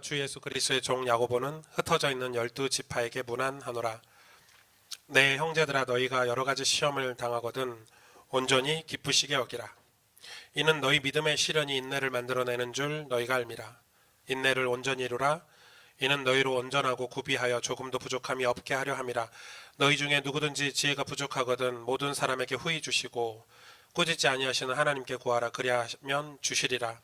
주 예수 그리스도의 종 야고보는 흩어져 있는 12지파에게 문안하노라. 내 형제들아, 너희가 여러 가지 시험을 당하거든 온전히 기쁘시게 여기라. 이는 너희 믿음의 시련이 인내를 만들어내는 줄 너희가 알미라. 인내를 온전히 이루라. 이는 너희로 온전하고 구비하여 조금도 부족함이 없게 하려 함이라. 너희 중에 누구든지 지혜가 부족하거든 모든 사람에게 후히 주시고 꾸짖지 아니하시는 하나님께 구하라. 그리하면 주시리라.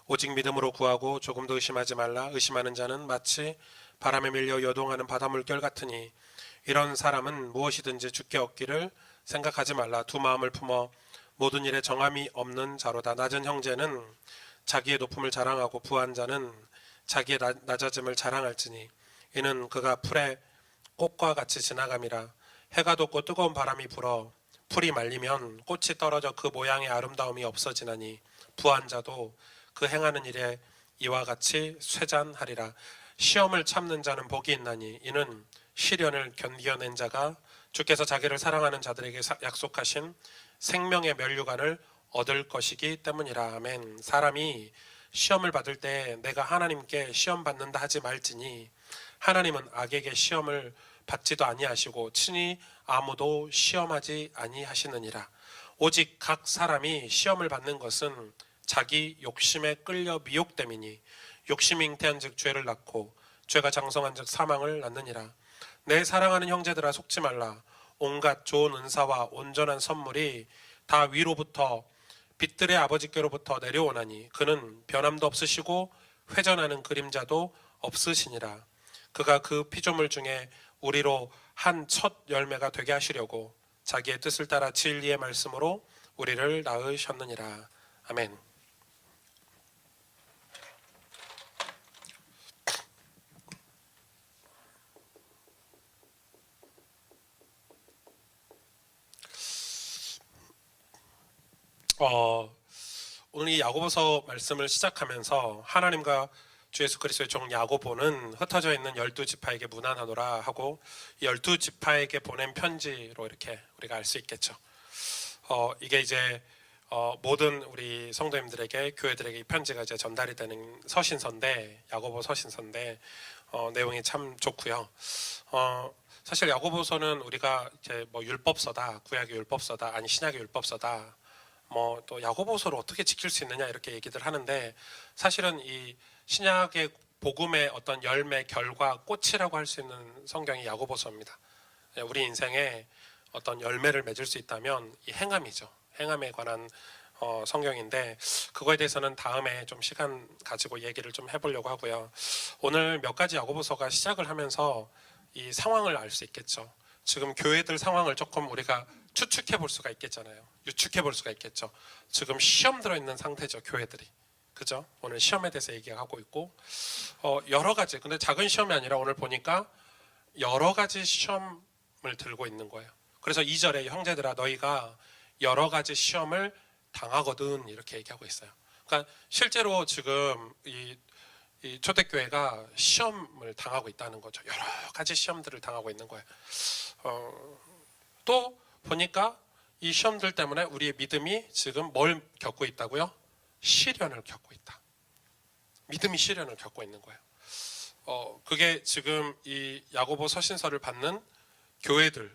오직 믿음으로 구하고 조금도 의심하지 말라. 의심하는 자는 마치 바람에 밀려 요동하는 바닷물결 같으니 이런 사람은 무엇이든지 주께 얻기를 생각하지 말라. 두 마음을 품어 모든 일에 정함이 없는 자로다. 낮은 형제는 자기의 높음을 자랑하고 부한 자는 자기의 낮아짐을 자랑할지니 이는 그가 풀의 꽃과 같이 지나감이라. 해가 돋고 뜨거운 바람이 불어 풀이 말리면 꽃이 떨어져 그 모양의 아름다움이 없어지나니 부한 자도 그 행하는 일에 이와 같이 쇠잔하리라. 시험을 참는 자는 복이 있나니 이는 시련을 견뎌낸 자가 주께서 자기를 사랑하는 자들에게 약속하신 생명의 면류관을 얻을 것이기 때문이라. 아멘. 사람이 시험을 받을 때 내가 하나님께 시험 받는다 하지 말지니 하나님은 악에게 시험을 받지도 아니하시고 친히 아무도 시험하지 아니하시느니라. 오직 각 사람이 시험을 받는 것은 자기 욕심에 끌려 미혹됨이니 욕심이 잉태한즉 죄를 낳고 죄가 장성한즉 사망을 낳느니라. 내 사랑하는 형제들아, 속지 말라. 온갖 좋은 은사와 온전한 선물이 다 위로부터 빛들의 아버지께로부터 내려오나니 그는 변함도 없으시고 회전하는 그림자도 없으시니라. 그가 그 피조물 중에 우리로 한 첫 열매가 되게 하시려고 자기의 뜻을 따라 진리의 말씀으로 우리를 낳으셨느니라. 아멘. 오늘 이 야고보서 말씀을 시작하면서 하나님과 주 예수 그리스도의 종 야고보는 흩어져 있는 12지파에게 문안하노라 하고 12지파에게 보낸 편지로 이렇게 우리가 알 수 있겠죠. 이게 이제 모든 우리 성도님들에게, 교회들에게 이 편지가 이제 전달이 되는 서신서인데, 야고보 서신서인데 내용이 참 좋고요. 사실 야고보서는 우리가 이제 뭐 율법서다, 구약의 율법서다, 아니 신약의 율법서다, 뭐 또 야고보서를 어떻게 지킬 수 있느냐 이렇게 얘기들 하는데, 사실은 이 신약의 복음의 어떤 열매, 결과, 꽃이라고 할 수 있는 성경이 야고보서입니다. 우리 인생에 어떤 열매를 맺을 수 있다면 이 행함이죠. 행함에 관한 성경인데, 그거에 대해서는 다음에 좀 시간 가지고 얘기를 좀 해보려고 하고요. 오늘 몇 가지 야고보서가 시작을 하면서 이 상황을 알 수 있겠죠. 지금 교회들 상황을 조금 우리가 추측해 볼 수가 있겠잖아요. 유축해 볼 수가 있겠죠. 지금 시험 들어있는 상태죠, 교회들이. 그죠? 오늘 시험에 대해서 얘기하고 있고, 여러 가지, 근데 작은 시험이 아니라 오늘 보니까 여러 가지 시험을 들고 있는 거예요. 그래서 2절에 형제들아, 너희가 여러 가지 시험을 당하거든, 이렇게 얘기하고 있어요. 그러니까 실제로 지금 이 초대교회가 시험을 당하고 있다는 거죠. 여러 가지 시험들을 당하고 있는 거예요. 또 보니까 이 시험들 때문에 우리의 믿음이 지금 뭘 겪고 있다고요? 시련을 겪고 있다. 믿음이 시련을 겪고 있는 거예요. 그게 지금 이 야고보 서신서를 받는 교회들의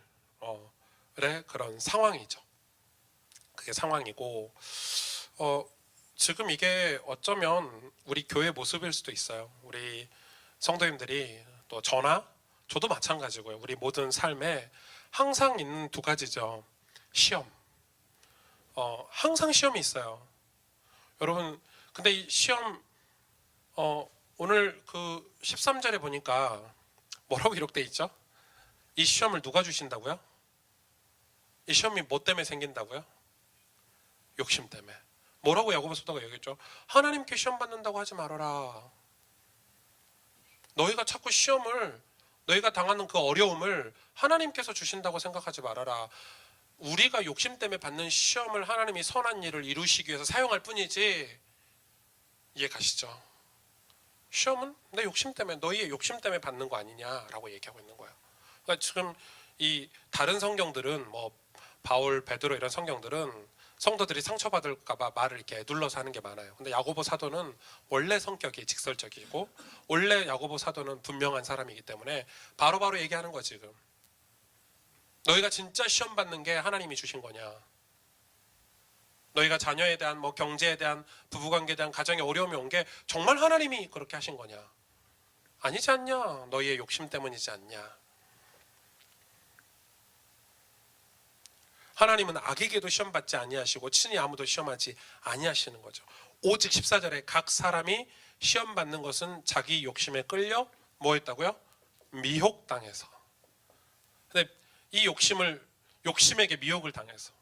그런 상황이죠. 그게 상황이고, 지금 이게 어쩌면 우리 교회 모습일 수도 있어요. 우리 성도님들이, 또 저도 마찬가지고요. 우리 모든 삶에 항상 있는 두 가지죠. 시험. 항상 시험이 있어요. 여러분, 근데 이 시험, 오늘 그 13절에 보니까 뭐라고 기록되어 있죠? 이 시험을 누가 주신다고요? 이 시험이 뭐 때문에 생긴다고요? 욕심 때문에. 뭐라고 야고보서가 얘기했죠? 하나님께 시험 받는다고 하지 말아라. 너희가 자꾸 시험을, 너희가 당하는 그 어려움을 하나님께서 주신다고 생각하지 말아라. 우리가 욕심 때문에 받는 시험을 하나님이 선한 일을 이루시기 위해서 사용할 뿐이지. 이해 가시죠? 시험은 내 욕심 때문에, 너희의 욕심 때문에 받는 거 아니냐라고 얘기하고 있는 거예요. 그러니까 지금 이 다른 성경들은 뭐 바울, 베드로 이런 성경들은 성도들이 상처받을까봐 말을 이렇게 애둘러서 하는 게 많아요. 근데 야고보 사도는 원래 성격이 직설적이고 원래 야고보 사도는 분명한 사람이기 때문에 바로바로 얘기하는 거지. 지금 너희가 진짜 시험 받는 게 하나님이 주신 거냐? 너희가 자녀에 대한 뭐 경제에 대한 부부관계에 대한 가정에 어려움이 온 게 정말 하나님이 그렇게 하신 거냐? 아니지 않냐? 너희의 욕심 때문이지 않냐? 하나님은 악에게도 시험 받지 아니하시고 친히 아무도 시험하지 아니하시는 거죠. 오직 14절에 각 사람이 시험 받는 것은 자기 욕심에 끌려 뭐 했다고요? 미혹당해서. 근데 이 욕심에게 미혹을 당해서.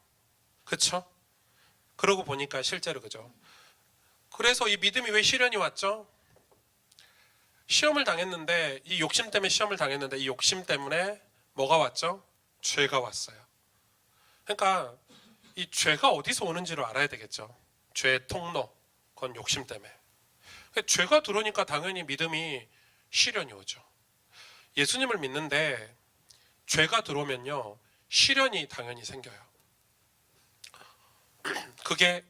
그렇죠? 그러고 보니까 실제로 그죠. 그래서 이 믿음이 왜 시련이 왔죠? 시험을 당했는데 이 욕심 때문에 시험을 당했는데 이 욕심 때문에 뭐가 왔죠? 죄가 왔어요. 그러니까 이 죄가 어디서 오는지를 알아야 되겠죠. 죄의 통로, 그건 욕심 때문에. 죄가 들어오니까 당연히 믿음이 시련이 오죠. 예수님을 믿는데 죄가 들어오면요 시련이 당연히 생겨요. 그게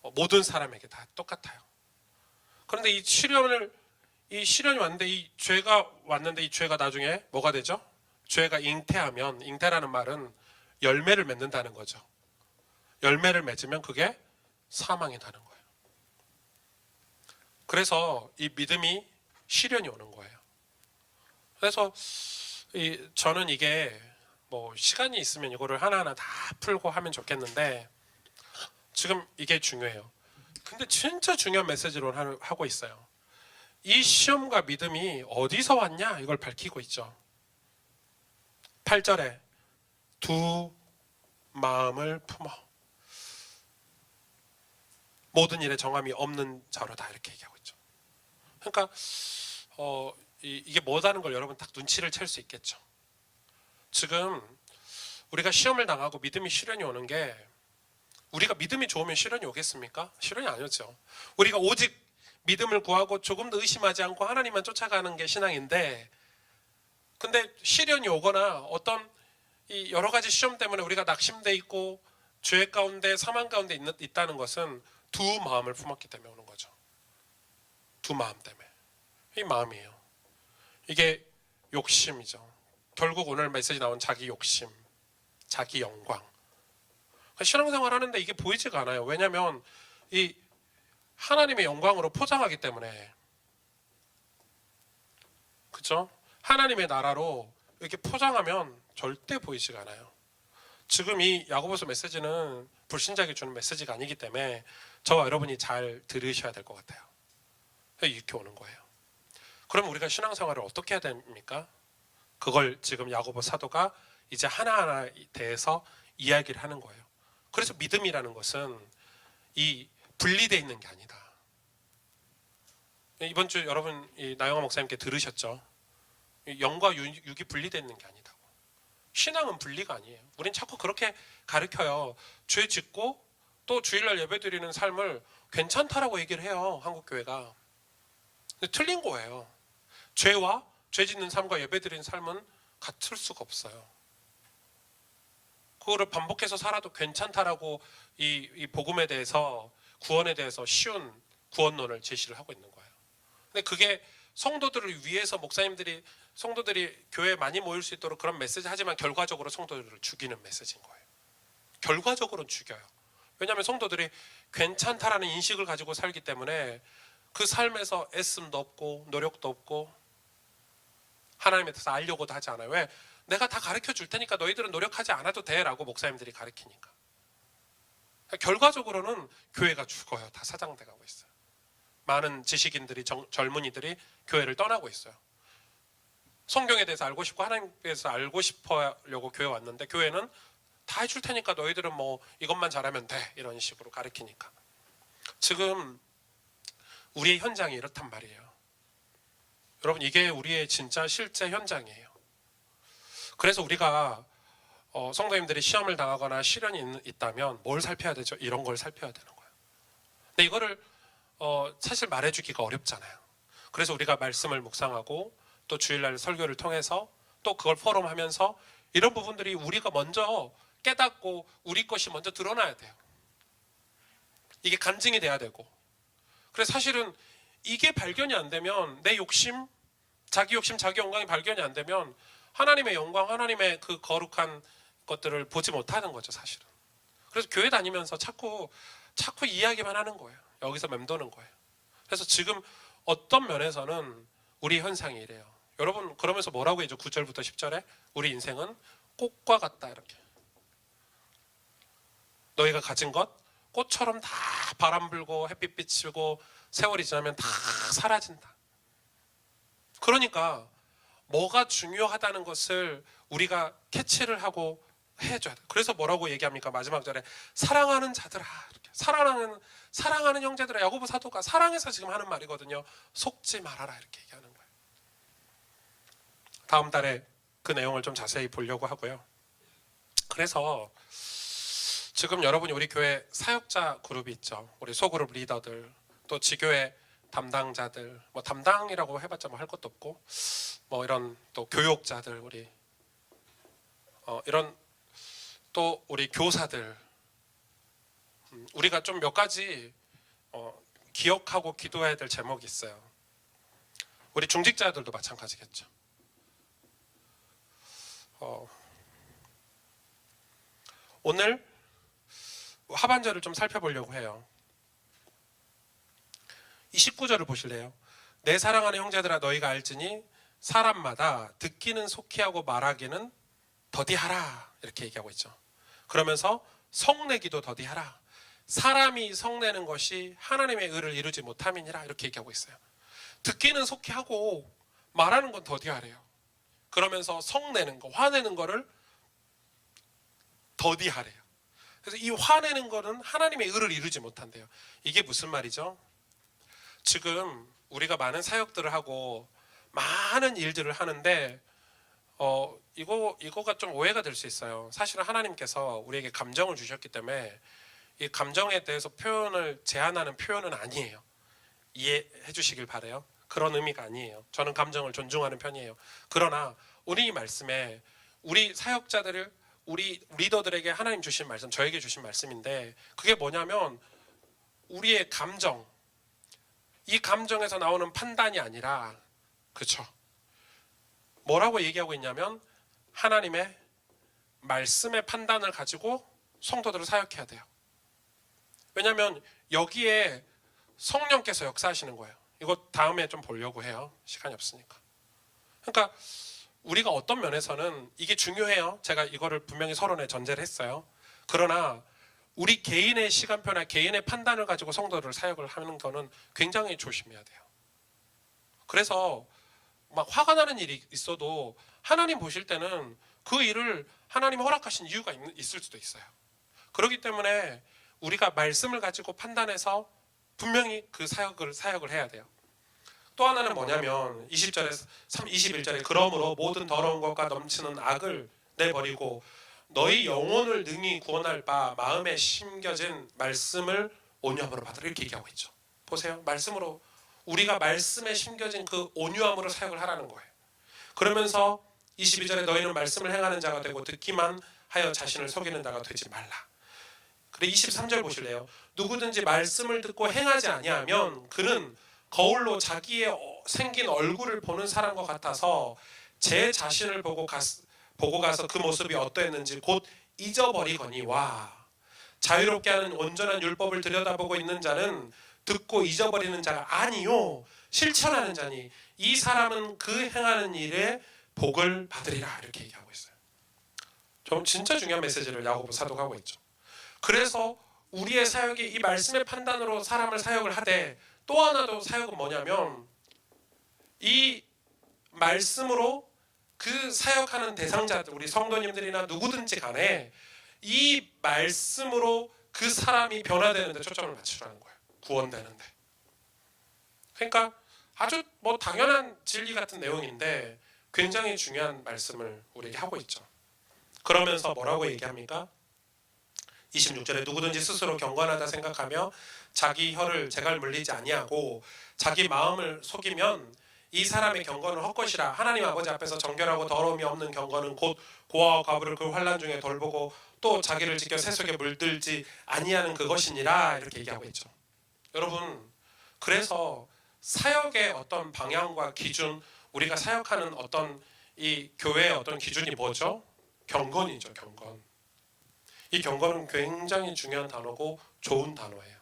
모든 사람에게 다 똑같아요. 그런데 이 시련이 왔는데 이 죄가 왔는데 이 죄가 나중에 뭐가 되죠? 죄가 잉태하면, 잉태라는 말은 열매를 맺는다는 거죠. 열매를 맺으면 그게 사망이 나는 거예요. 그래서 이 믿음이 시련이 오는 거예요. 그래서 저는 이게 뭐 시간이 있으면 이거를 하나하나 다 풀고 하면 좋겠는데 지금 이게 중요해요. 근데 진짜 중요한 메시지를 하고 있어요. 이 시험과 믿음이 어디서 왔냐 이걸 밝히고 있죠. 8절에 두 마음을 품어 모든 일에 정함이 없는 자로다 이렇게 얘기하고 있죠. 그러니까 이게 뭐다는 걸 여러분 딱 눈치를 챌 수 있겠죠. 지금 우리가 시험을 당하고 믿음이 시련이 오는 게 우리가 믿음이 좋으면 시련이 오겠습니까? 시련이 아니었죠. 우리가 오직 믿음을 구하고 조금 더 의심하지 않고 하나님만 쫓아가는 게 신앙인데 근데 시련이 오거나 어떤 이 여러 가지 시험 때문에 우리가 낙심돼 있고 죄 가운데 사망 가운데 있다는 것은 두 마음을 품었기 때문에 오는 거죠. 두 마음 때문에. 이 마음이에요. 이게 욕심이죠. 결국 오늘 메시지 나온 자기 욕심, 자기 영광. 신앙생활 하는데 이게 보이지가 않아요. 왜냐하면 이 하나님의 영광으로 포장하기 때문에. 그렇죠? 하나님의 나라로 이렇게 포장하면 절대 보이지가 않아요. 지금 이 야고보서 메시지는 불신자에게 주는 메시지가 아니기 때문에 저와 여러분이 잘 들으셔야 될 것 같아요. 이렇게 오는 거예요. 그럼 우리가 신앙생활을 어떻게 해야 됩니까? 그걸 지금 야고보 사도가 이제 하나하나에 대해서 이야기를 하는 거예요. 그래서 믿음이라는 것은 이 분리되어 있는 게 아니다. 이번 주 여러분 나영아 목사님께 들으셨죠? 영과 육이 분리되어 있는 게 아니다고. 신앙은 분리가 아니에요. 우린 자꾸 그렇게 가르쳐요. 죄 짓고 또 주일날 예배드리는 삶을 괜찮다라고 얘기를 해요. 한국교회가. 근데 틀린 거예요. 죄와 죄 짓는 삶과 예배드리는 삶은 같을 수가 없어요. 그거를 반복해서 살아도 괜찮다라고 이 복음에 대해서 구원에 대해서 쉬운 구원론을 제시를 하고 있는 거예요. 근데 그게 성도들을 위해서 성도들이 교회에 많이 모일 수 있도록 그런 메시지 하지만 결과적으로 성도들을 죽이는 메시지인 거예요. 결과적으로는 죽여요. 왜냐하면 성도들이 괜찮다라는 인식을 가지고 살기 때문에 그 삶에서 애씀도 없고 노력도 없고 하나님에 대해서 알려고도 하지 않아요. 왜? 내가 다 가르쳐 줄 테니까 너희들은 노력하지 않아도 돼 라고 목사님들이 가르치니까. 결과적으로는 교회가 죽어요. 다 사장돼 가고 있어요. 많은 지식인들이 젊은이들이 교회를 떠나고 있어요. 성경에 대해서 알고 싶고 하나님에 대해서 알고 싶어하려고 교회 왔는데 교회는 다 해줄 테니까 너희들은 뭐 이것만 잘하면 돼 이런 식으로 가르치니까. 지금 우리의 현장이 이렇단 말이에요. 여러분 이게 우리의 진짜 실제 현장이에요. 그래서 우리가 성도님들이 시험을 당하거나 시련이 있다면 뭘 살펴야 되죠? 이런 걸 살펴야 되는 거예요. 근데 이거를 사실 말해주기가 어렵잖아요. 그래서 우리가 말씀을 묵상하고 또 주일날 설교를 통해서 또 그걸 포럼하면서 이런 부분들이 우리가 먼저 깨닫고 우리 것이 먼저 드러나야 돼요. 이게 간증이 돼야 되고. 그래서 사실은 이게 발견이 안 되면 내 욕심, 자기 영광이 발견이 안 되면 하나님의 영광, 하나님의 그 거룩한 것들을 보지 못하는 거죠, 사실은. 그래서 교회 다니면서 자꾸 이야기만 하는 거예요. 여기서 맴도는 거예요. 그래서 지금 어떤 면에서는 우리 현상이 이래요. 여러분 그러면서 뭐라고 해죠? 9절부터 10절에 우리 인생은 꽃과 같다 이렇게. 너희가 가진 것 꽃처럼 다 바람 불고 햇빛 비치고 세월이 지나면 다 사라진다. 그러니까 뭐가 중요하다는 것을 우리가 캐치를 하고 해줘야 돼. 그래서 뭐라고 얘기합니까? 마지막 절에 사랑하는 자들아 이렇게. 사랑하는 형제들아. 야고보 사도가 사랑해서 지금 하는 말이거든요. 속지 말아라 이렇게 얘기하는 거예요. 다음 달에 그 내용을 좀 자세히 보려고 하고요. 그래서 지금 여러분이 우리 교회 사역자 그룹이 있죠. 우리 소그룹 리더들, 또 지교회 담당자들, 뭐 담당이라고 해봤자 뭐 할 것도 없고, 뭐 이런 또 교육자들, 우리 이런 또 우리 교사들, 우리가 좀 몇 가지 기억하고 기도해야 될 제목이 있어요. 우리 중직자들도 마찬가지겠죠. 오늘 하반절을 좀 살펴보려고 해요. 이 19절을 보실래요? 내 사랑하는 형제들아 너희가 알지니 사람마다 듣기는 속히 하고 말하기는 더디하라 이렇게 얘기하고 있죠. 그러면서 성내기도 더디하라. 사람이 성내는 것이 하나님의 의를 이루지 못함이니라 이렇게 얘기하고 있어요. 듣기는 속히 하고 말하는 건 더디하래요. 그러면서 성내는 거, 화내는 거를 더디하래요. 그래서 이 화내는 거는 하나님의 의를 이루지 못한대요. 이게 무슨 말이죠? 지금 우리가 많은 사역들을 하고 많은 일들을 하는데 이거가 좀 오해가 될 수 있어요. 사실은 하나님께서 우리에게 감정을 주셨기 때문에 이 감정에 대해서 표현을 제한하는 표현은 아니에요. 이해해 주시길 바라요. 그런 의미가 아니에요. 저는 감정을 존중하는 편이에요. 그러나 우리 말씀에 우리 사역자들을 우리 리더들에게 하나님 주신 말씀, 저에게 주신 말씀인데 그게 뭐냐면 우리의 감정, 이 감정에서 나오는 판단이 아니라 그렇죠. 뭐라고 얘기하고 있냐면 하나님의 말씀의 판단을 가지고 성도들을 사역해야 돼요. 왜냐하면 여기에 성령께서 역사하시는 거예요. 이거 다음에 좀 보려고 해요. 시간이 없으니까. 그러니까 우리가 어떤 면에서는 이게 중요해요. 제가 이거를 분명히 서론에 전제를 했어요. 그러나 우리 개인의 시간표나 개인의 판단을 가지고 성도를 사역을 하는 거는 굉장히 조심해야 돼요. 그래서 막 화가 나는 일이 있어도 하나님 보실 때는 그 일을 하나님이 허락하신 이유가 있을 수도 있어요. 그렇기 때문에 우리가 말씀을 가지고 판단해서 분명히 그 사역을 해야 돼요. 또 하나는 뭐냐면 20절에 21절에 그러므로 모든 더러운 것과 넘치는 악을 내버리고 너희 영혼을 능히 구원할 바 마음에 심겨진 말씀을 온유함으로 받으라 이렇게 얘기하고 있죠. 보세요. 말씀으로 우리가 말씀에 심겨진 그 온유함으로 사역을 하라는 거예요. 그러면서 22절에 너희는 말씀을 행하는 자가 되고 듣기만 하여 자신을 속이는 자가 되지 말라. 그리고 23절 보실래요? 누구든지 말씀을 듣고 행하지 아니하면 그는 거울로 자기의 생긴 얼굴을 보는 사람과 같아서 제 자신을 보고 가서 그 모습이 어떠했는지 곧 잊어버리거니와 자유롭게 하는 온전한 율법을 들여다보고 있는 자는 듣고 잊어버리는 자가 아니요 실천하는 자니 이 사람은 그 행하는 일에 복을 받으리라 이렇게 얘기하고 있어요. 좀 진짜 중요한 메시지를 야고보 사도가 하고 있죠. 그래서 우리의 사역이 이 말씀의 판단으로 사람을 사역을 하되 또 하나도 사역은 뭐냐면 이 말씀으로 그 사역하는 대상자들 우리 성도님들이나 누구든지 간에 이 말씀으로 그 사람이 변화되는 데 초점을 맞추라는 거예요. 구원되는 데. 그러니까 아주 뭐 당연한 진리 같은 내용인데 굉장히 중요한 말씀을 우리에게 하고 있죠. 그러면서 뭐라고 얘기합니까? 26절에 누구든지 스스로 경건하다 생각하며 자기 혀를 재갈 물리지 아니하고 자기 마음을 속이면 이 사람의 경건은 헛것이라. 하나님 아버지 앞에서 정결하고 더러움이 없는 경건은 곧 고아와 과부를 그 환난 중에 돌보고 또 자기를 지켜 세속에 물들지 아니하는 그것이니라 이렇게 얘기하고 있죠. 여러분, 그래서 사역의 어떤 방향과 기준, 우리가 사역하는 어떤 이 교회의 어떤 기준이 뭐죠? 경건이죠, 경건. 이 경건은 굉장히 중요한 단어고 좋은 단어예요.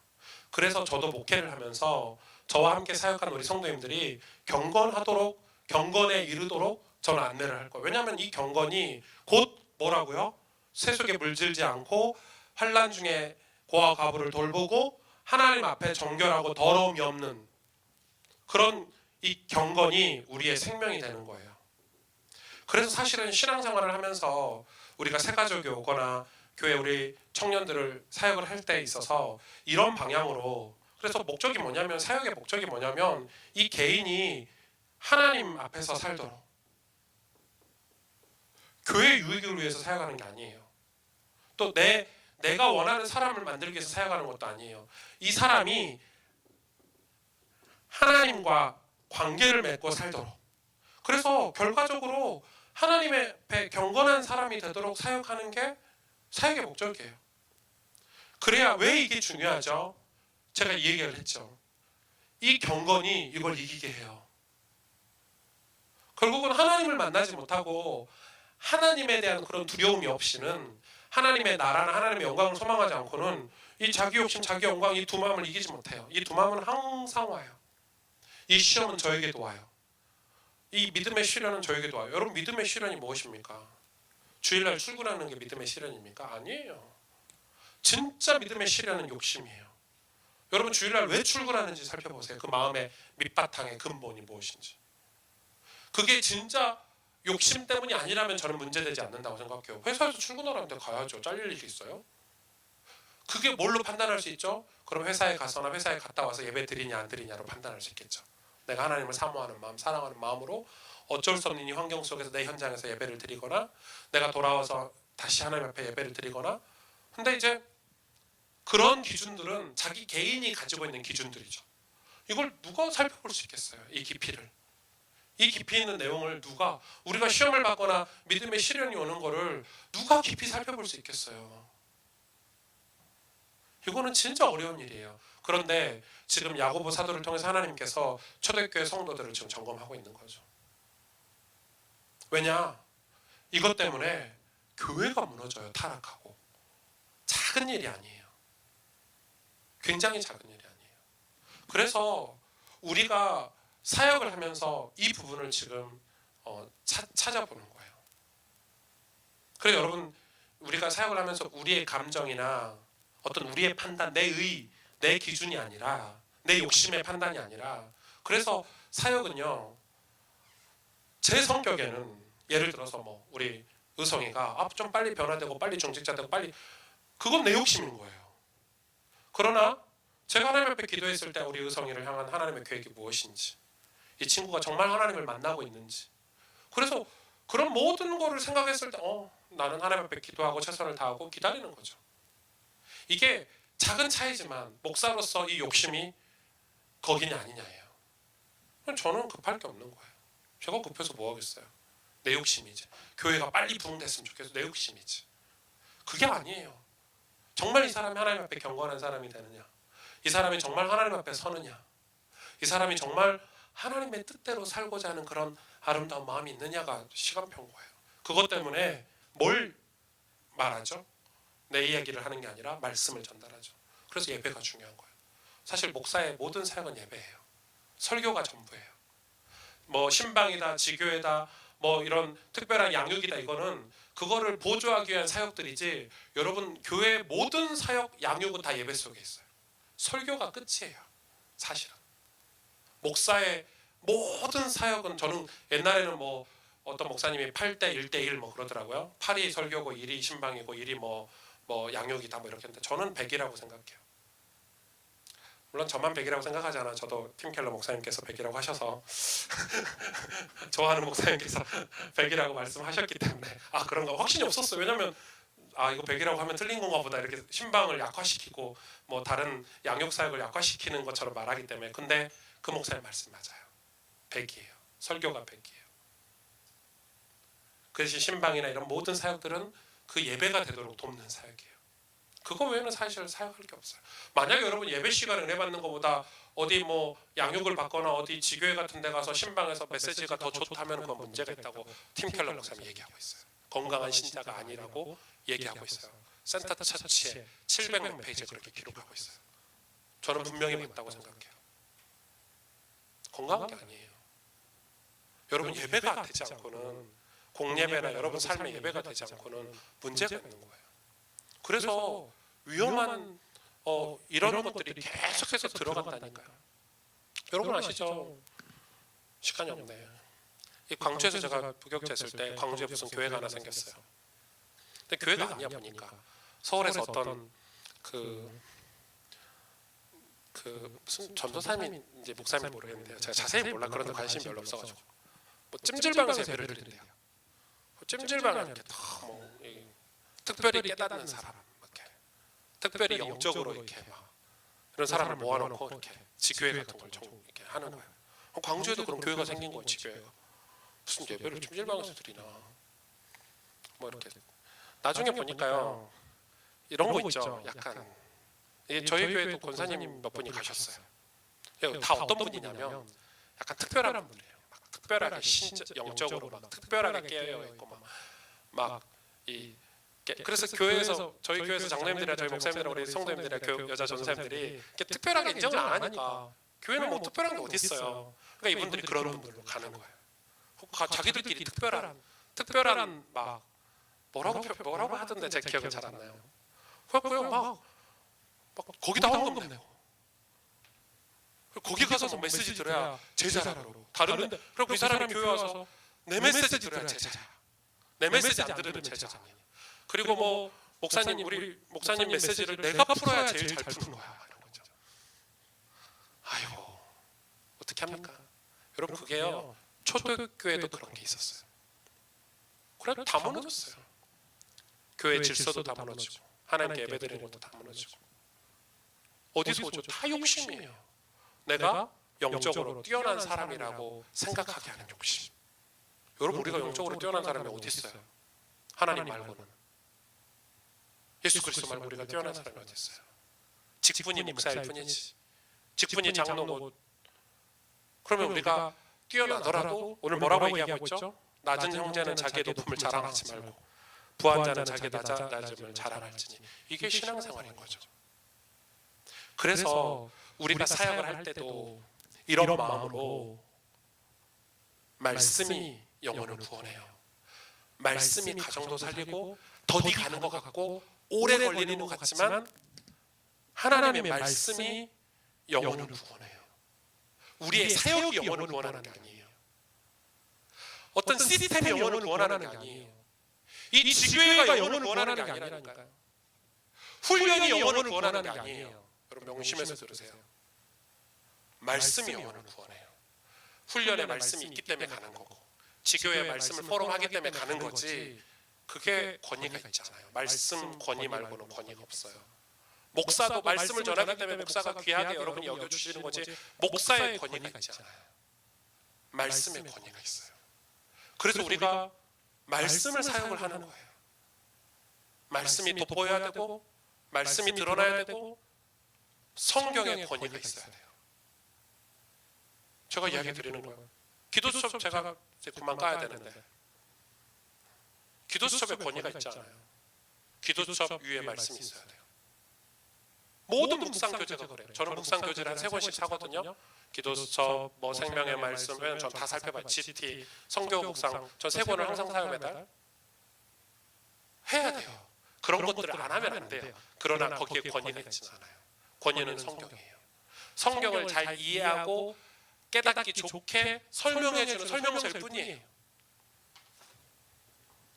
그래서 저도 목회를 하면서 저와 함께 사역하는 우리 성도님들이 경건하도록, 경건에 이르도록 저는 안내를 할 거예요. 왜냐하면 이 경건이 곧 뭐라고요? 세속에 물들지 않고 환난 중에 고아 과부를 돌보고 하나님 앞에 정결하고 더러움이 없는 그런 이 경건이 우리의 생명이 되는 거예요. 그래서 사실은 신앙생활을 하면서 우리가 새가족이 오거나 교회 우리 청년들을 사역을 할 때 있어서 이런 방향으로, 그래서 목적이 뭐냐면, 사역의 목적이 뭐냐면 이 개인이 하나님 앞에서 살도록, 교회 유익을 위해서 사역하는 게 아니에요. 또 내가 원하는 사람을 만들기 위해서 사역하는 것도 아니에요. 이 사람이 하나님과 관계를 맺고 살도록, 그래서 결과적으로 하나님 앞에 경건한 사람이 되도록 사역하는 게 사역의 목적이에요. 그래야, 왜 이게 중요하죠? 제가 이 얘기를 했죠. 이 경건이 이걸 이기게 해요. 결국은 하나님을 만나지 못하고 하나님에 대한 그런 두려움이 없이는, 하나님의 나라나 하나님의 영광을 소망하지 않고는 이 자기 욕심, 자기 영광, 이 두 마음을 이기지 못해요. 이 두 마음은 항상 와요. 이 시험은 저에게도 와요. 이 믿음의 시련은 저에게도 와요. 여러분, 믿음의 시련이 무엇입니까? 주일날 출근하는 게 믿음의 시련입니까? 아니에요. 진짜 믿음의 시련은 욕심이에요. 여러분, 주일날 왜 출근하는지 살펴보세요. 그 마음의 밑바탕의 근본이 무엇인지. 그게 진짜 욕심 때문이 아니라면 저는 문제되지 않는다고 생각해요. 회사에서 출근하라는데 가야죠. 잘릴 일이 있어요? 그게 뭘로 판단할 수 있죠? 그럼 회사에 가서나 회사에 갔다 와서 예배 드리냐 안 드리냐로 판단할 수 있겠죠. 내가 하나님을 사모하는 마음, 사랑하는 마음으로 어쩔 수 없는 이 환경 속에서 내 현장에서 예배를 드리거나, 내가 돌아와서 다시 하나님 앞에 예배를 드리거나. 근데 이제 그런 기준들은 자기 개인이 가지고 있는 기준들이죠. 이걸 누가 살펴볼 수 있겠어요? 이 깊이를. 이 깊이 있는 내용을 누가, 우리가 시험을 받거나 믿음의 시련이 오는 거를 누가 깊이 살펴볼 수 있겠어요? 이거는 진짜 어려운 일이에요. 그런데 지금 야고보 사도를 통해서 하나님께서 초대교회 성도들을 지금 점검하고 있는 거죠. 왜냐? 이것 때문에 교회가 무너져요. 타락하고. 작은 일이 아니에요. 굉장히 작은 일이 아니에요. 그래서 우리가 사역을 하면서 이 부분을 지금 찾아보는 거예요. 그래서 여러분, 우리가 사역을 하면서 우리의 감정이나 어떤 우리의 판단, 내 기준이 아니라, 내 욕심의 판단이 아니라, 그래서 사역은요, 제 성격에는 예를 들어서 뭐 우리 의성이가 좀 빨리 변화되고 빨리 중직자 되고 빨리, 그건 내 욕심인 거예요. 그러나 제가 하나님 앞에 기도했을 때 우리 의성이를 향한 하나님의 계획이 무엇인지, 이 친구가 정말 하나님을 만나고 있는지, 그래서 그런 모든 거를 생각했을 때 나는 하나님 앞에 기도하고 최선을 다하고 기다리는 거죠. 이게 작은 차이지만 목사로서 이 욕심이 거기냐 아니냐예요. 저는 급할 게 없는 거예요. 제가 급해서 뭐 하겠어요? 내 욕심이지. 교회가 빨리 부흥됐으면 좋겠어. 내 욕심이지. 그게 아니에요. 정말 이 사람이 하나님 앞에 경건한 사람이 되느냐, 이 사람이 정말 하나님 앞에 서느냐, 이 사람이 정말 하나님의 뜻대로 살고자 하는 그런 아름다운 마음이 있느냐가 시간표인 거예요. 그것 때문에 뭘 말하죠? 내 이야기를 하는 게 아니라 말씀을 전달하죠. 그래서 예배가 중요한 거예요. 사실 목사의 모든 사역은 예배예요. 설교가 전부예요. 뭐 신방이다, 지교회다, 뭐 이런 특별한 양육이다, 이거는 그거를 보조하기 위한 사역들이지, 여러분 교회의 모든 사역, 양육은 다 예배 속에 있어요. 설교가 끝이에요. 사실은 목사의 모든 사역은, 저는 옛날에는 뭐 어떤 목사님이 8대 1대1 뭐 그러더라고요. 8이 설교고 1이 신방이고 1이 뭐 양육이다 뭐 이렇게 했는데, 저는 100이라고 생각해요. 물론 저만 100이라고 생각하지 않아요. 저도 팀 켈러 목사님께서 100이라고 하셔서 좋아하는 목사님께서 100이라고 말씀하셨기 때문에 그런가 확신이 없었어요. 왜냐면 이거 100이라고 하면 틀린 건가 보다, 이렇게 신방을 약화시키고 뭐 다른 양육 사역을 약화시키는 것처럼 말하기 때문에. 근데 그 목사님 말씀 맞아요. 100이에요. 설교가 100이에요. 그 대신 신방이나 이런 모든 사역들은 그 예배가 되도록 돕는 사역이에요. 그거 외에는 사실 사역할 게 없어요. 만약에 여러분 예배 시간 은혜 받는 것보다 어디 뭐 양육을 받거나 어디 지교회 같은 데 가서 신방에서 메시지가 더 좋다면 그건 문제가 있다고 팀 켈러 목사님이 얘기하고 있어요. 건강한 신자가 아니라고 얘기하고 있어요. 센터 처치에 700몇 페이지에 그렇게 기록하고 있어요. 저는 분명히 맞다고 생각해요. 건강한 게 아니에요. 여러분 예배가 되지 않고는, 공예배나 여러분 삶의 예배가 되지 않고는 문제가 있는 거예요. 그래서 위험한 이런 것들이 계속해서 들어간다니까요. 여러분 아시죠? 시간이 없네. 이 광주에서 제가 부격자 했을 때 광주에 무슨 교회가 하나 생겼어요. 근데 교회가 아니야 보니까 서울에서 어떤 무슨 전도사님이 이제 목사님 모르겠는데요. 제가 자세히 몰라. 그런데 관심이 별로 없어가지고 뭐 찜질방에서 예배를 드린대요. 찜질방을 이렇게 뭐 특별히 깨닫는 사람, 이렇게 특별히 영적으로 이렇게 막 이런 사람을 모아놓고 이렇게 지교회 같은 걸 이렇게 하는 거예요. 광주에도 그런 교회가 생긴 거예요. 지교회가. 무슨 예배를 찜질방에서 드리나. 뭐 이렇게 나중에 보니까요, 이런 거 있죠. 약간 저희 교회도 권사님 몇 분이 가셨어요. 다 어떤 분이냐면 약간 특별한 분들이에요. 막 특별하게 영적으로 막 특별하게 깨어 있고 그래서 교회에서 저희 교회에서 장로님들이나 저희 목사님들이나 우리 성도님들이나 여자 전사님들이 특별하게 인정을 안 하니까 교회는 뭐 특별한 게 어디 있어요. 그러니까 이분들이 그런 분들로 가는 거예요. 자기들끼리 특별한 막 뭐라고 하던데 제 기억이 잘 안 나요. 그래갖고요 막 거기다 헌금 내고 거기 가서 메시지 들어야 제자라고 다른데, 그리고 이 사람이 교회 와서 내 메시지 들어야 제자야. 내 메시지 안 들으면 제자 아니냐. 그리고 뭐 우리 목사님 메시지를 내가 풀어야 제일 잘 푸는 거야. 이런 거죠. 아이고 어떻게 합니까? 여러분 그게요, 초대교회도 그런 게 있었어요. 그래 다 무너졌어요. 교회 질서도 다 무너지고 하나님께 예배드리는 것도 다 무너지고. 어디서 오죠? 다 욕심이에요. 내가 영적으로 뛰어난 사람이라고 생각하게 하는 욕심. 여러분 우리가 영적으로 뛰어난 사람이 어디 있어요? 하나님 말고는. 예수 그리스도 말고 우리가 뛰어난 사람이 어디 있어요? 직분이 목사일 뿐이지. 직분이 장로고. 그러면 우리가 뛰어나더라도 오늘 뭐라고 얘기하고 있죠? 낮은 형제는 자기의 높음을 자랑하지 말고 부한 자는 자기의 낮음을 자랑할지니. 이게 신앙생활인 거죠. 그래서 우리가 사역을 할 때도 이런 마음으로 말씀이 영혼을 구원해요. 말씀이 가정도 살리고 더디 가는 것 같고 오래 걸리는 것 같지만 하나님의 말씀이 영혼을 구원해요. 우리의 사역이 영혼을 구원하는 게 아니에요. 어떤 시스템이 영혼을 구원하는 게 아니에요. 이 지교회가 영혼을 구원하는 게 아니라니까요. 훈련이 영혼을 구원하는 게 아니에요. 여러분 명심해서 들으세요. 말씀이 영혼을 구원해요. 훈련의 말씀이 있기 때문에 가는 거고 지교회의 말씀을 포럼하기 때문에 가는 거지, 그게 권위가 있지 않아요. 말씀 권위 말고는 권위가 없어요. 목사도 말씀을 전하기 때문에 목사가 귀하게 여러분이 여겨주시는 거지, 목사의 권위가 있지 않아요. 말씀의 권위가 있어요. 그래서 우리가 말씀을 사용을 하는 거예요. 말씀이 돋보여야 되고 말씀이 드러나야 되고 성경의 권위가 있어야 돼요. 제가 이야기 드리는 거예요. 기도 수첩 제가 이제 그만 까야 되는데 기도 수첩에 권위가 있잖아요. 기도 수첩 위에 말씀이 있어야 돼요. 모든 묵상교재가 그래요. 저는 묵상교재를 한 3권씩 사거든요. 기도 수첩, 뭐 생명의 말씀, 왜냐면 전 다 살펴봐요. GT, 성경 묵상, 전 3권을 항상 사요. 매달 해야 돼요. 그런 것들을 안 하면 안 돼요. 그러나 거기에 권위가 있지는 않아요. 권위는 성경이에요. 성경을 잘 이해하고 깨닫기 좋게 설명해주는 설명서일 뿐이에요.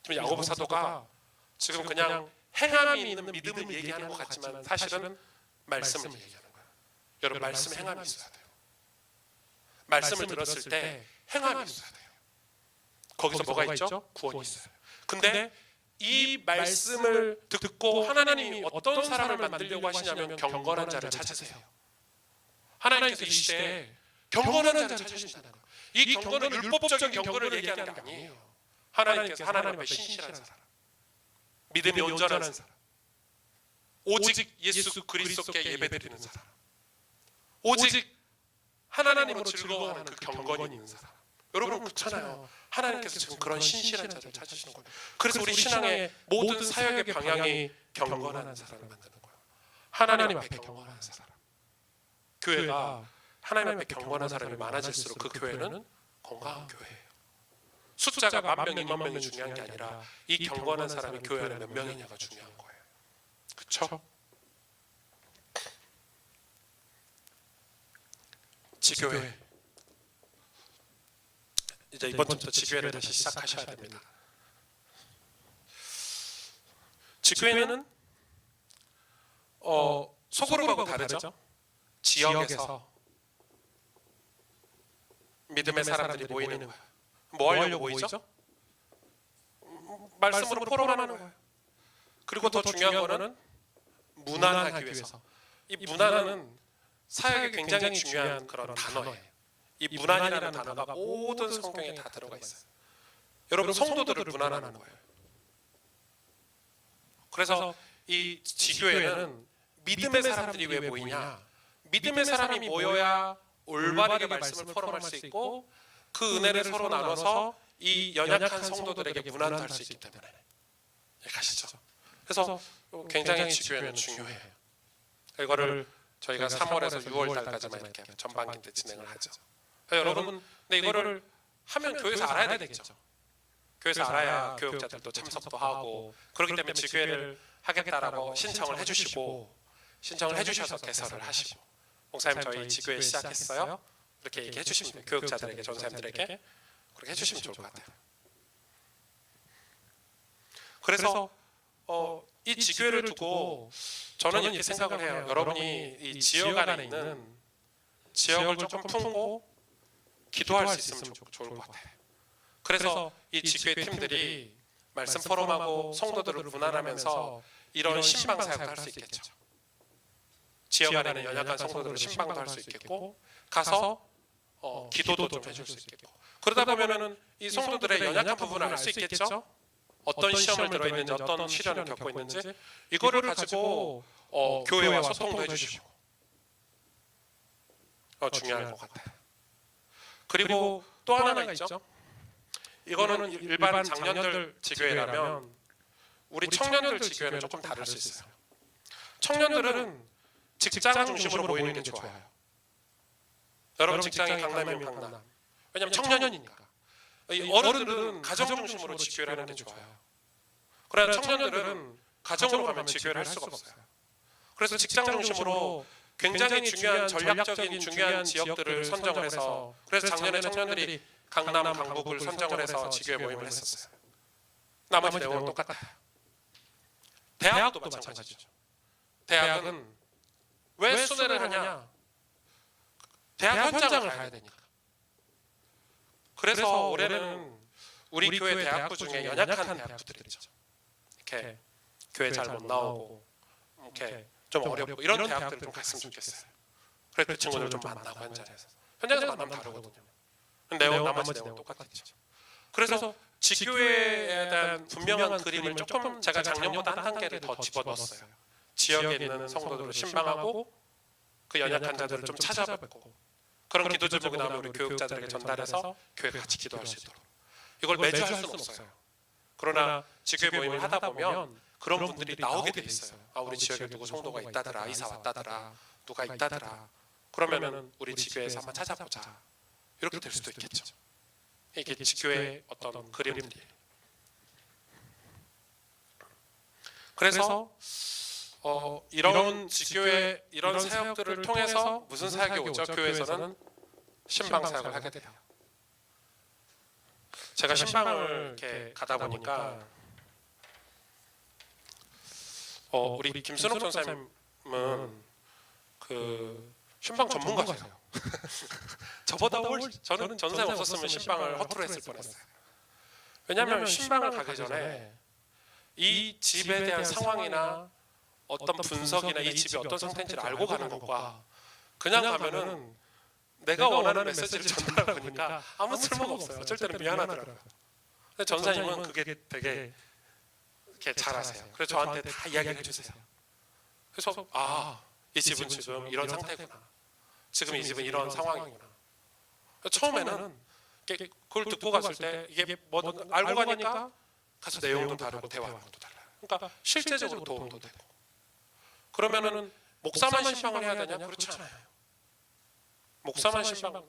지금 야고보 사도가 지금 그냥 행함이 있는 믿음을 얘기하는 것 같지만 사실은 말씀을 얘기하는 거예요. 여러분 말씀에 행함이 있어야 돼요. 말씀을 들었을 때 행함이 있어야 돼요. 거기서 뭐가 있죠? 구원이 있어요. 근데 이 말씀을 듣고 하나님이 어떤 사람을 만들려고 하시냐면 경건한 자를 찾으세요. 하나님께서 이 시대에 경건한 자를 찾으신다는 거예요. 이 경건은 율법적인 경건을 얘기하는 게 아니에요. 하나님께서 하나님 앞에 신실한 사람, 믿음이 온전한 사람, 오직 예수 그리스도께 예배드리는 사람, 오직 하나님으로 즐거워하는 그 경건이 있는 사람. 여러분 그렇잖아요. 하나님께서 지금 그런 신실한 자를 찾으시는 거예요. 그래서 우리 신앙의 모든 사역의 방향이 경건한 사람을 만드는 거예요. 하나님 앞에 경건한 사람. 교회가 하나님 앞에 경건한 사람이 많아질수록 그 교회는 건강한 교회예요. 숫자가 10,000명, 20,000명이 중요한 게 아니라 이 경건한 사람이 교회 안에 몇 명이냐가 중요한 거예요. 그렇죠? 지교회. 이제 이번 주부터 지교회를 다시 시작하셔야 됩니다. 지교회는 소그룹하고 다르죠. 지역에서 믿음의 사람들이 모이는 거예요. 뭐 하려고 모이죠? 말씀으로 포럼하는 거예요. 그리고 더 중요한 거는 문안하기 위해서. 이 문안은 사역에 굉장히 중요한 그런 단어예요. 이 문안이라는 단어가 모든 성경에 다 들어가 있어요. 여러분 성도들을 문안하는 거예요. 그래서 이 지교회는 믿음의 사람들이 왜 모이냐? 믿음의 사람이 모여야 올바르게 말씀을 포럼할 수 있고 그 은혜를 서로 나눠서 이 연약한 성도들에게 문안도 할 수 있기 때문에. 가시죠. 그래서 굉장히 지교회는 중요해요. 이거를 저희가 3월에서 6월 달까지만 이렇게 전반기 때 진행을 하죠. 여러분, 근데 이거를 하면 교회에서 알아야 되겠죠. 교회에서 알아야 교육자들도 참석도 하고 그렇기 때문에 지교회를 하겠다라고 신청을 해주셔서 개설을 하시고 목사님 저희 지교회 시작했어요. 이렇게 얘기해 주시면 돼요. 교육자들에게, 전사님들에게 그렇게 해주시면 좋을 것 같아요. 그래서 이 지교회를 두고 저는 이렇게 생각을 해요. 여러분이 이 지역 안에 있는 지역을 조금 품고 기도할 수 있으면 좋을 것 같아요. 그래서 이 지교회 팀들이 말씀 포럼하고 성도들을 문안하면서 이런 신방 사역도 할 수 있겠죠. 지역 안에 있는 연약한 성도들을 신방도 할 수 있겠고 가서 기도도 좀 해줄 수 있겠고 그러다 보면은 이 성도들의 연약한 부분을 알 수 있겠죠. 어떤 시험을 들어있는지 어떤 시련을 겪고 있는지 이거를 가지고 교회와 소통도 해주시고 중요할 것 같아요. 그리고 또 하나가 있죠. 이거는 일반 장년들 지교회라면 우리 청년들 지교회는 조금 다를 수 있어요. 청년들은 직장 중심으로 모이는 게 좋아요. 여러분 직장이 강남이면 강남. 왜냐하면 청년이니까. 어른들은 가정 중심으로 지교회를 하는 게 좋아요. 그러나 청년들은 가정으로 가면 지교회를 할 수가 없어요. 그래서 직장 중심으로 굉장히 중요한 전략적인 중요한 지역들을 선정을 해서 그래서 작년에 청년들이 강남, 강북을 선정을 해서 지교회 모임을 했었어요. 나머지 내용은 똑같아요. 대학도 마찬가지죠. 대학은 왜 순회를 하냐? 대학 현장을 가야 되니까. 그래서 올해는 우리 교회 대학부 중에 연약한 대학부들 있죠. 이렇게 교회 잘 못 나오고 이렇게 좀 어렵고 이런 대학들을 좀 갔으면 좋겠어요. 그래서 그 친구들 좀 만나고 현장에서 만나면 다르거든요. 나머지 내용은 똑같겠죠. 그래서 지교회에 대한 분명한 그림을 조금 제가 작년보다 한 단계를 더 집어넣었어요. 지역에 있는 성도들을 신방하고 그 연약한 자들을 좀 찾아뵙고 그런 기도 제목이 나오면 우리 교육자들에게 전달해서 교회가 같이 기도할 수 있도록. 이걸 매주 할 수는 없어요. 그러나 지교회 모임을 하다 보면 그런 분들이 나오게 돼 있어요. 우리 지역에 누구 성도가 있다더라, 이사 왔다더라, 누가 있다더라. 그러면은 우리 지교회에서 한번 찾아보자. 이렇게 될 수도 있겠죠. 이게 지교회의 어떤 그림들이에요. 그래서 이런 지교회 이런 사역들을 통해서 무슨 사역이 오죠? 교회에서는 신방 사역을 하게 돼요. 제가 신방을 이렇게 가다 보니까 우리 김순옥 전사님은 그 신방 전문가세요. 저보다 훨씬 저는 전사님 없었으면 신방을 허투루 했을 뻔했어요. 왜냐하면 신방을 가기 전에 이 집에 대한 상황이나 어떤 분석이나 이 집이 어떤 상태인지를 알고 가는 것과 그냥 가면은 내가 원하는 메시지를 전달하다 보니까 아무 쓸모가 없어요. 어쩔 때는 미안하더라고요. 근데 전사님은 그게 되게 이렇게 잘 아세요. 그래서 저한테 다 이야기를 해주세요. 그래서 이 집은 지금 이런 상태구나. 지금 이 집은 이런 상황이구나. 처음에는 그걸 듣고 갔을 때 이게 뭐든 알고 가니까 가서 내용도 다르고 대화방도 달라요. 그러니까 실제적으로 도움도 되고. 그러면은 목사만 신방을 해야 되냐? 그렇지 않아요. 목사만 신방,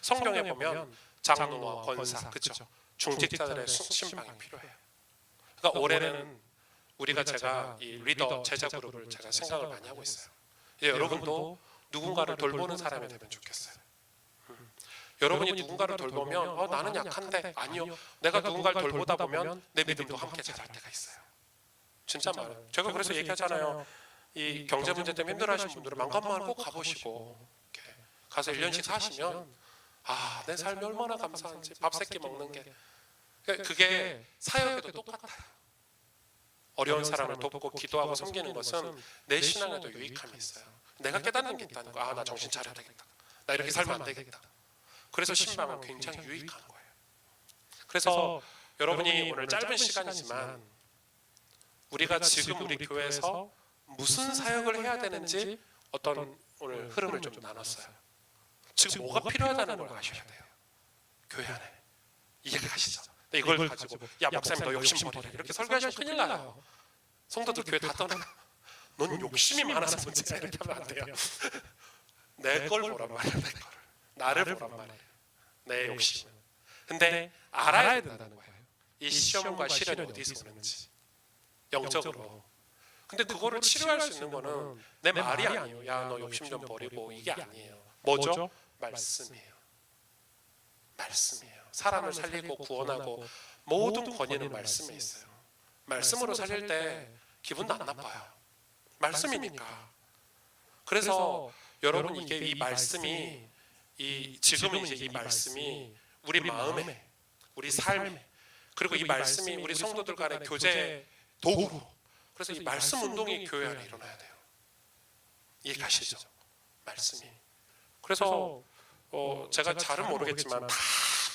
성경에 보면 장로와 권사, 그렇죠? 중직자들의 신방이 필요해요. 그러니까 올해는 제가 이 리더 제자 그룹을 제가 생각을 많이 하고 있어요. 이제 여러분도 누군가를 돌보는 사람이 되면 좋겠어요. 여러분이 누군가를 돌보면 나는 약한데 아니요. 내가 누군가를 돌보다 보면 내 믿음도 함께 자랄 때가 있어요. 진짜 많아요. 제가 그래서 얘기하잖아요. 이 경제 문제 때문에 힘들어하시는 분들은 망간마을 꼭 가보시고 가서 1년씩 사시면 내 삶이 얼마나 감사한지 밥 세끼 먹는 게 그게 사역에도 똑같아요. 어려운 사람을 돕고 기도하고 섬기는 것은 내 신앙에도 유익함이 있어요. 내가 깨닫는 게 있다는 거. 나 정신 차려야 되겠다. 나 이렇게 살면 안 되겠다. 그래서 신방은 굉장히 유익한 거예요. 그래서 여러분이 오늘 짧은 시간이지만 우리가 지금 우리 교회에서 무슨 사역을 해야 되는지 어떤 오늘 흐름을 좀 나눴어요. 지금 뭐가 필요하다는 걸 아셔야 돼요. 교회 안에. 이해가 가시죠? 이걸 가지고 야 목사님 너 욕심 버리라 이렇게 설교하시면 큰일 나요. 성도들 교회 다 떠나. 넌 욕심이 많아서 문제야 이렇게 하면 안 돼요. 내 걸 보란 말이야. 내 걸. 나를 보란 말이야. 내 욕심. 근데 알아야 된다는 거예요. 이 시험과 시련이 어디서 오는지. 영적으로. 근데 그거를 치료할 수 있는 거는 내 말이 아니에요. 야 너 욕심 좀 버리고 이게 아니에요. 뭐죠? 말씀이에요. 말씀이에요. 사람을 살리고 구원하고 모든 권위는 말씀에 있어요. 말씀으로 살릴 때 기분도 안 나빠요. 말씀이니까. 그래서 여러분 이게 이 말씀이 지금은 이제 이 말씀이 우리 마음에 우리 삶에 그리고 이 말씀이 우리 성도들 간의 교제 도구로 그래서 이 말씀 운동이 교회 안에 일어나야 돼요. 이해 가시죠? 말씀이. 그래서 제가 잘은 모르겠지만 다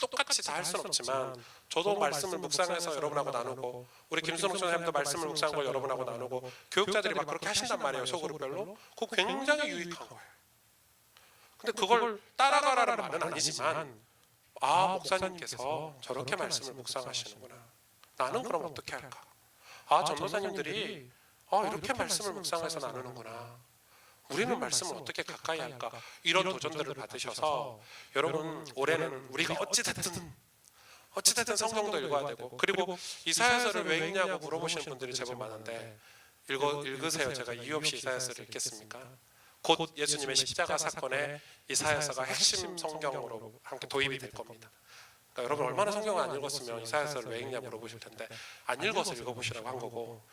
똑같이 다 할 수는 없지만 저도 말씀을 묵상해서 여러분하고 나누고 우리 김수 목사님도 말씀을 묵상한 걸 여러분하고 나누고 교육자들이 막 그렇게 하신단 말이에요. 소그룹별로. 그거 굉장히 유익한 거예요. 근데 그걸 따라가라는 말은 아니지만 목사님께서 저렇게 말씀을 묵상하시는구나. 나는 그럼 어떻게 할까? 전도사님들이 이렇게 말씀을 묵상해서 나누는구나. 우리는 말씀을 어떻게 가까이 할까? 이런 도전들을 받으셔서 여러분 올해는 우리가 어찌됐든 성경도 읽어야 되고 그리고 이사야서를 왜 읽냐고 물어보시는 분들이 제법 많은데 읽으세요. 제가 이유 없이 이사야서를 읽겠습니까? 곧 예수님의 십자가 사건에 이사야서가 핵심 성경으로 함께 도입이 될 겁니다. 그러니까 여러분 얼마나 성경을 안 읽었으면 이사야서를 왜 읽냐 물어보실 텐데 안 읽어서 읽어보시라고 한 거고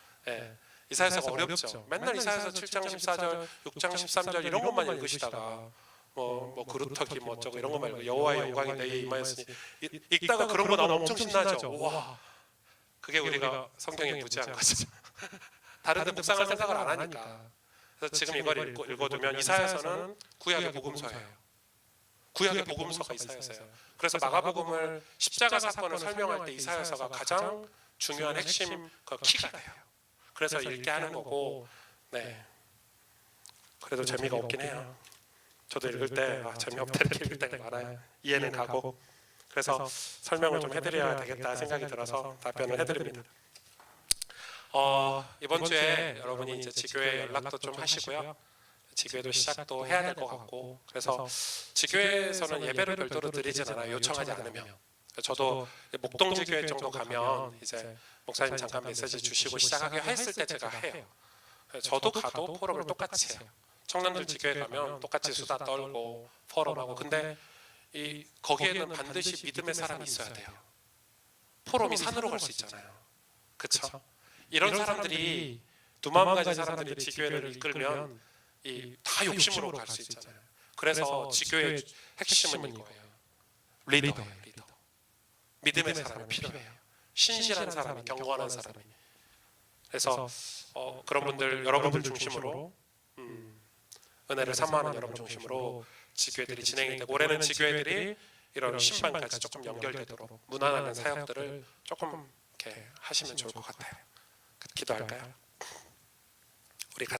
이사야서가 어렵죠. 맨날 이사야서 7장 14절, 6장 13절 이런 것만 읽으시다가 뭐 그루터기 뭐 저거 이런 것만 읽고 여호와의 영광이 내게 임하였으니 읽다가 그런 거 나오면 엄청 신나죠. 와, 그게 우리가 성경에 무지한 거죠. 다른 데 묵상할 생각을 안 하니까. 그래서 지금 이걸 읽어두면 이사야서는 구약의 복음서예요. 구약의 복음서가 이사야서예요. 그래서 마가복음을 십자가 사건을 설명할 때 이사야서가 가장 중요한 핵심 키가 돼요. 그래서 읽게 하는 거고, 그래도 재미가 없긴 해요. 저도 읽을 때 재미없다 이렇게 읽을 때가 많아요. 이해는 가고. 그래서 설명을 좀 해드려야 되겠다 생각이 들어서 답변을 해드립니다. 이번 주에 여러분이 이제 지교회 연락도 좀 하시고요. 지교회도 시작도 해야 될 것 같고, 그래서 지교회에서는 예배를 별도로 드리진 않아요. 요청하지 않으면. 저도 목동지교회 정도 가면 이제 목사님 잠깐 메시지 주시고 시작하게 했을 때 제가 해요. 저도 가도 포럼을 똑같이 해요. 청년들 지교회 가면 똑같이 수다 떨고 포럼하고. 근데 거기에는 반드시 믿음의 사람이 있어야 돼요. 포럼이 산으로 갈 수 있잖아요. 그렇죠? 이런 사람들이 두 마음 가진 사람들이 지교회를 이끌면 다 욕심으로 갈 수 있잖아요. 그래서 지교회의 핵심은 이거예요. 리더예요. 리더. 믿음의 사람이 필요해요. 신실한 사람이, 경건한 사람이. 그래서 그런 분들, 여러분들 중심으로 은혜를 사모하는 여러분 중심으로 지교회들이 진행이 되고, 올해는 지교회들이 이런 신방까지 조금 연결되도록 무난한 사역들을 조금 이렇게 하시면 좋을 것 같아요. 기도할까요?